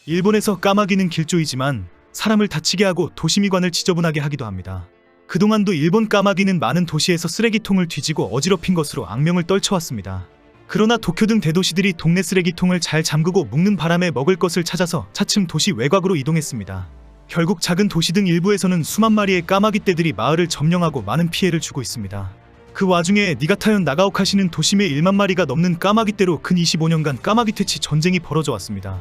일본에서 까마귀는 길조이지만 사람을 다치게 하고 도시미관을 지저분하게 하기도 합니다. 그동안도 일본 까마귀는 많은 도시에서 쓰레기통을 뒤지고 어지럽힌 것으로 악명을 떨쳐왔습니다. 그러나 도쿄 등 대도시들이 동네 쓰레기통을 잘 잠그고 묵는 바람에 먹을 것을 찾아서 차츰 도시 외곽으로 이동했습니다. 결국 작은 도시 등 일부에서는 수만 마리의 까마귀 떼들이 마을을 점령하고 많은 피해를 주고 있습니다. 그 와중에 니가타현 나가오카시는 도심에 1만 마리가 넘는 까마귀 떼로 근 25년간 까마귀 퇴치 전쟁이 벌어져 왔습니다.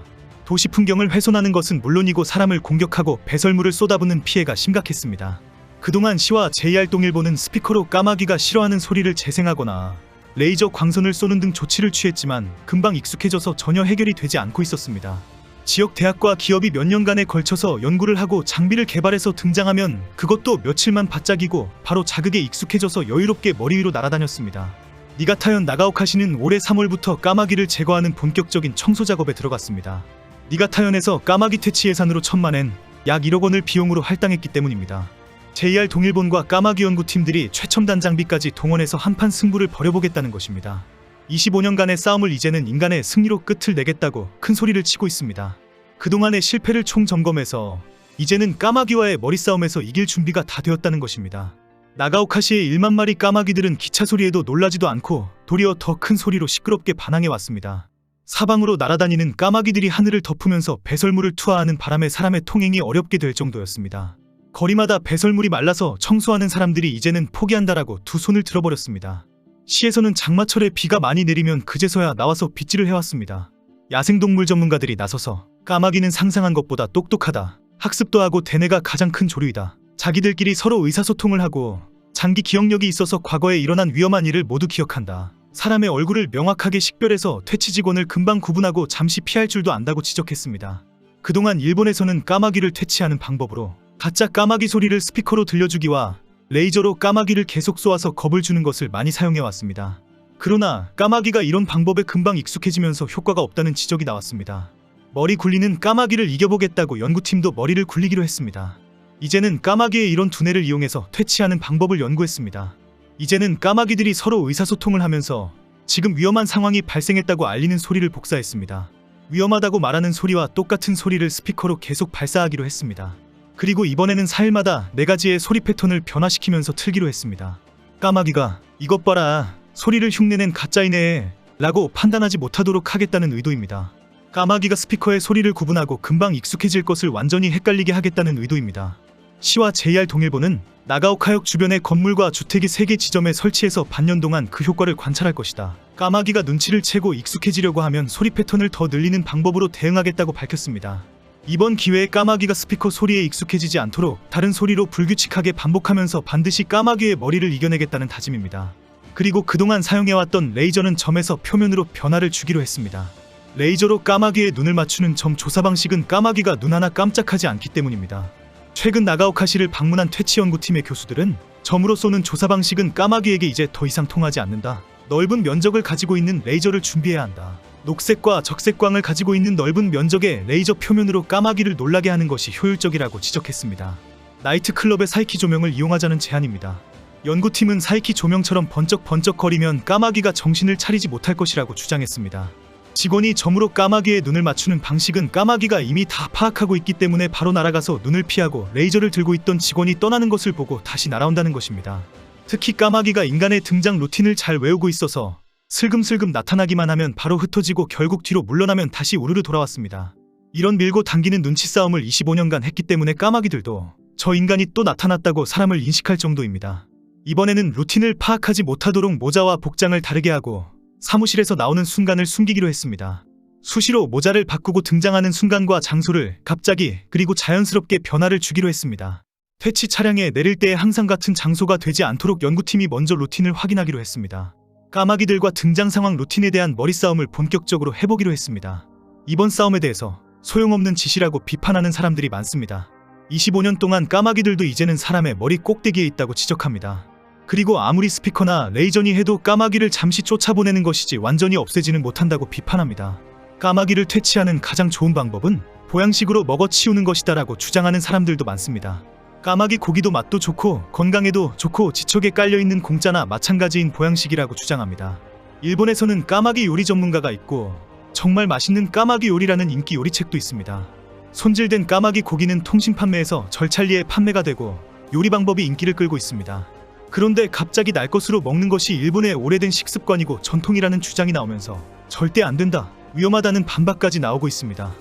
도시 풍경을 훼손하는 것은 물론이고 사람을 공격하고 배설물을 쏟아붓는 피해가 심각했습니다. 그동안 시와 JR 동일보는 스피커로 까마귀가 싫어하는 소리를 재생하거나 레이저 광선을 쏘는 등 조치를 취했지만 금방 익숙해져서 전혀 해결이 되지 않고 있었습니다. 지역 대학과 기업이 몇 년간에 걸쳐서 연구를 하고 장비를 개발해서 등장하면 그것도 며칠만 바짝이고 바로 자극에 익숙해져서 여유롭게 머리 위로 날아다녔습니다. 니가타현 나가오카시는 올해 3월부터 까마귀를 제거하는 본격적인 청소 작업에 들어갔습니다. 니가타현에서 까마귀 퇴치 예산으로 1,000만엔, 약 1억 원을 비용으로 할당했기 때문입니다. JR 동일본과 까마귀 연구팀들이 최첨단 장비까지 동원해서 한판 승부를 벌여보겠다는 것입니다. 25년간의 싸움을 이제는 인간의 승리로 끝을 내겠다고 큰 소리를 치고 있습니다. 그동안의 실패를 총점검해서 이제는 까마귀와의 머리싸움에서 이길 준비가 다 되었다는 것입니다. 나가오카시의 1만 마리 까마귀들은 기차 소리에도 놀라지도 않고 도리어 더 큰 소리로 시끄럽게 반항해왔습니다. 사방으로 날아다니는 까마귀들이 하늘을 덮으면서 배설물을 투하하는 바람에 사람의 통행이 어렵게 될 정도였습니다. 거리마다 배설물이 말라서 청소하는 사람들이 이제는 포기한다라고 두 손을 들어버렸습니다. 시에서는 장마철에 비가 많이 내리면 그제서야 나와서 빗질을 해왔습니다. 야생동물 전문가들이 나서서 까마귀는 상상한 것보다 똑똑하다, 학습도 하고 대뇌가 가장 큰 조류이다, 자기들끼리 서로 의사소통을 하고 장기 기억력이 있어서 과거에 일어난 위험한 일을 모두 기억한다, 사람의 얼굴을 명확하게 식별해서 퇴치 직원을 금방 구분하고 잠시 피할 줄도 안다고 지적했습니다. 그동안 일본에서는 까마귀를 퇴치하는 방법으로 가짜 까마귀 소리를 스피커로 들려주기와 레이저로 까마귀를 계속 쏘아서 겁을 주는 것을 많이 사용해왔습니다. 그러나 까마귀가 이런 방법에 금방 익숙해지면서 효과가 없다는 지적이 나왔습니다. 머리 굴리는 까마귀를 이겨보겠다고 연구팀도 머리를 굴리기로 했습니다. 이제는 까마귀의 이런 두뇌를 이용해서 퇴치하는 방법을 연구했습니다. 이제는 까마귀들이 서로 의사소통을 하면서 지금 위험한 상황이 발생했다고 알리는 소리를 복사했습니다. 위험하다고 말하는 소리와 똑같은 소리를 스피커로 계속 발사하기로 했습니다. 그리고 이번에는 4일마다 4가지의 소리 패턴을 변화시키면서 틀기로 했습니다. 까마귀가 이것 봐라, 소리를 흉내낸 가짜이네 라고 판단하지 못하도록 하겠다는 의도입니다. 까마귀가 스피커의 소리를 구분하고 금방 익숙해질 것을 완전히 헷갈리게 하겠다는 의도입니다. 시와 JR 동일보는 나가오카역 주변의 건물과 주택이 3개 지점에 설치해서 반년 동안 그 효과를 관찰할 것이다. 까마귀가 눈치를 채고 익숙해지려고 하면 소리 패턴을 더 늘리는 방법으로 대응하겠다고 밝혔습니다. 이번 기회에 까마귀가 스피커 소리에 익숙해지지 않도록 다른 소리로 불규칙하게 반복하면서 반드시 까마귀의 머리를 이겨내겠다는 다짐입니다. 그리고 그동안 사용해왔던 레이저는 점에서 표면으로 변화를 주기로 했습니다. 레이저로 까마귀의 눈을 맞추는 점 조사 방식은 까마귀가 눈 하나 깜짝하지 않기 때문입니다. 최근 나가오카시를 방문한 퇴치 연구팀의 교수들은 점으로 쏘는 조사 방식은 까마귀에게 이제 더 이상 통하지 않는다, 넓은 면적을 가지고 있는 레이저를 준비해야 한다, 녹색과 적색광을 가지고 있는 넓은 면적의 레이저 표면으로 까마귀를 놀라게 하는 것이 효율적이라고 지적했습니다. 나이트클럽의 사이키 조명을 이용하자는 제안입니다. 연구팀은 사이키 조명처럼 번쩍번쩍거리면 까마귀가 정신을 차리지 못할 것이라고 주장했습니다. 직원이 점으로 까마귀의 눈을 맞추는 방식은 까마귀가 이미 다 파악하고 있기 때문에 바로 날아가서 눈을 피하고 레이저를 들고 있던 직원이 떠나는 것을 보고 다시 날아온다는 것입니다. 특히 까마귀가 인간의 등장 루틴을 잘 외우고 있어서 슬금슬금 나타나기만 하면 바로 흩어지고 결국 뒤로 물러나면 다시 우르르 돌아왔습니다. 이런 밀고 당기는 눈치 싸움을 25년간 했기 때문에 까마귀들도 저 인간이 또 나타났다고 사람을 인식할 정도입니다. 이번에는 루틴을 파악하지 못하도록 모자와 복장을 다르게 하고 사무실에서 나오는 순간을 숨기기로 했습니다. 수시로 모자를 바꾸고 등장하는 순간과 장소를 갑자기 그리고 자연스럽게 변화를 주기로 했습니다. 퇴치 차량에 내릴 때에 항상 같은 장소가 되지 않도록 연구팀이 먼저 루틴을 확인하기로 했습니다. 까마귀들과 등장 상황 루틴에 대한 머리싸움을 본격적으로 해보기로 했습니다. 이번 싸움에 대해서 소용없는 짓이라고 비판하는 사람들이 많습니다. 25년 동안 까마귀들도 이제는 사람의 머리 꼭대기에 있다고 지적합니다. 그리고 아무리 스피커나 레이저니 해도 까마귀를 잠시 쫓아보내는 것이지 완전히 없애지는 못한다고 비판합니다. 까마귀를 퇴치하는 가장 좋은 방법은 보양식으로 먹어치우는 것이다라고 주장하는 사람들도 많습니다. 까마귀 고기도 맛도 좋고 건강에도 좋고 지척에 깔려있는 공짜나 마찬가지인 보양식이라고 주장합니다. 일본에서는 까마귀 요리 전문가가 있고 정말 맛있는 까마귀 요리라는 인기 요리책도 있습니다. 손질된 까마귀 고기는 통신 판매에서 절찬리에 판매가 되고 요리 방법이 인기를 끌고 있습니다. 그런데 갑자기 날 것으로 먹는 것이 일본의 오래된 식습관이고 전통이라는 주장이 나오면서 절대 안 된다, 위험하다는 반박까지 나오고 있습니다.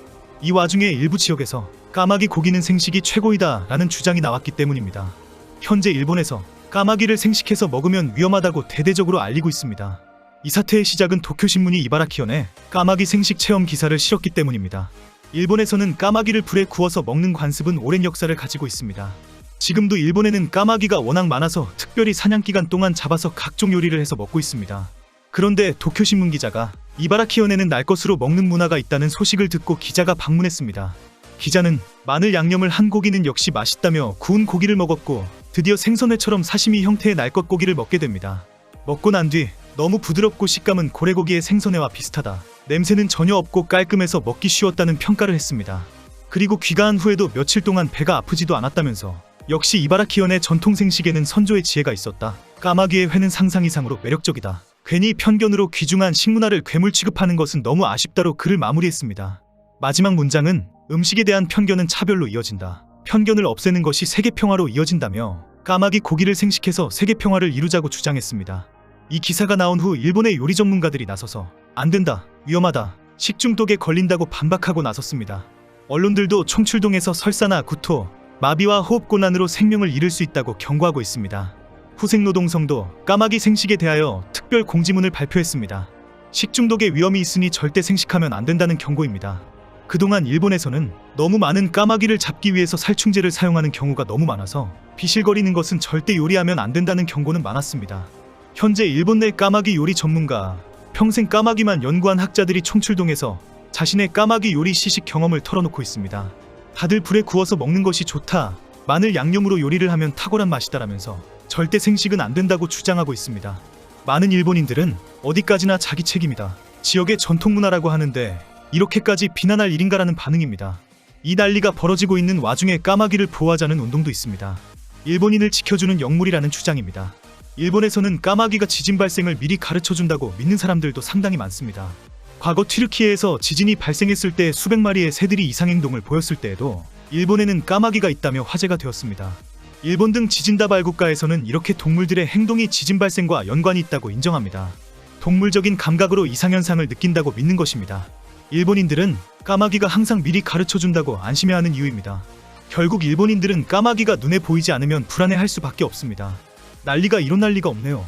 이 와중에 일부 지역에서 까마귀 고기는 생식이 최고이다 라는 주장이 나왔기 때문입니다. 현재 일본에서 까마귀를 생식해서 먹으면 위험하다고 대대적으로 알리고 있습니다. 이 사태의 시작은 도쿄신문이 이바라키현에 까마귀 생식 체험 기사를 실었기 때문입니다. 일본에서는 까마귀를 불에 구워서 먹는 관습은 오랜 역사를 가지고 있습니다. 지금도 일본에는 까마귀가 워낙 많아서 특별히 사냥 기간 동안 잡아서 각종 요리를 해서 먹고 있습니다. 그런데 도쿄신문 기자가 이바라키현에는 날 것으로 먹는 문화가 있다는 소식을 듣고 기자가 방문했습니다. 기자는 마늘 양념을 한 고기는 역시 맛있다며 구운 고기를 먹었고 드디어 생선회처럼 사시미 형태의 날 것 고기를 먹게 됩니다. 먹고 난 뒤 너무 부드럽고 식감은 고래고기의 생선회와 비슷하다, 냄새는 전혀 없고 깔끔해서 먹기 쉬웠다는 평가를 했습니다. 그리고 귀가한 후에도 며칠 동안 배가 아프지도 않았다면서 역시 이바라키현의 전통 생식에는 선조의 지혜가 있었다, 까마귀의 회는 상상 이상으로 매력적이다, 괜히 편견으로 귀중한 식문화를 괴물 취급하는 것은 너무 아쉽다로 글을 마무리했습니다. 마지막 문장은 음식에 대한 편견은 차별로 이어진다, 편견을 없애는 것이 세계평화로 이어진다며 까마귀 고기를 생식해서 세계평화를 이루자고 주장했습니다. 이 기사가 나온 후 일본의 요리 전문가들이 나서서 안 된다, 위험하다, 식중독에 걸린다고 반박하고 나섰습니다. 언론들도 총출동해서 설사나 구토, 마비와 호흡곤란으로 생명을 잃을 수 있다고 경고하고 있습니다. 후생노동성도 까마귀 생식에 대하여 특별 공지문을 발표했습니다. 식중독의 위험이 있으니 절대 생식하면 안 된다는 경고입니다. 그동안 일본에서는 너무 많은 까마귀를 잡기 위해서 살충제를 사용하는 경우가 너무 많아서 비실거리는 것은 절대 요리하면 안 된다는 경고는 많았습니다. 현재 일본 내 까마귀 요리 전문가, 평생 까마귀만 연구한 학자들이 총출동해서 자신의 까마귀 요리 시식 경험을 털어놓고 있습니다. 다들 불에 구워서 먹는 것이 좋다, 마늘 양념으로 요리를 하면 탁월한 맛이다라면서 절대 생식은 안 된다고 주장하고 있습니다. 많은 일본인들은 어디까지나 자기 책임이다, 지역의 전통 문화라고 하는데 이렇게까지 비난할 일인가라는 반응입니다. 이 난리가 벌어지고 있는 와중에 까마귀를 보호하자는 운동도 있습니다. 일본인을 지켜주는 영물이라는 주장입니다. 일본에서는 까마귀가 지진 발생을 미리 가르쳐준다고 믿는 사람들도 상당히 많습니다. 과거 튀르키예에서 지진이 발생했을 때 수백 마리의 새들이 이상행동을 보였을 때에도 일본에는 까마귀가 있다며 화제가 되었습니다. 일본 등 지진다발 국가에서는 이렇게 동물들의 행동이 지진 발생과 연관이 있다고 인정합니다. 동물적인 감각으로 이상현상을 느낀다고 믿는 것입니다. 일본인들은 까마귀가 항상 미리 가르쳐준다고 안심해하는 이유입니다. 결국 일본인들은 까마귀가 눈에 보이지 않으면 불안해할 수밖에 없습니다. 난리가 이런 난리가 없네요.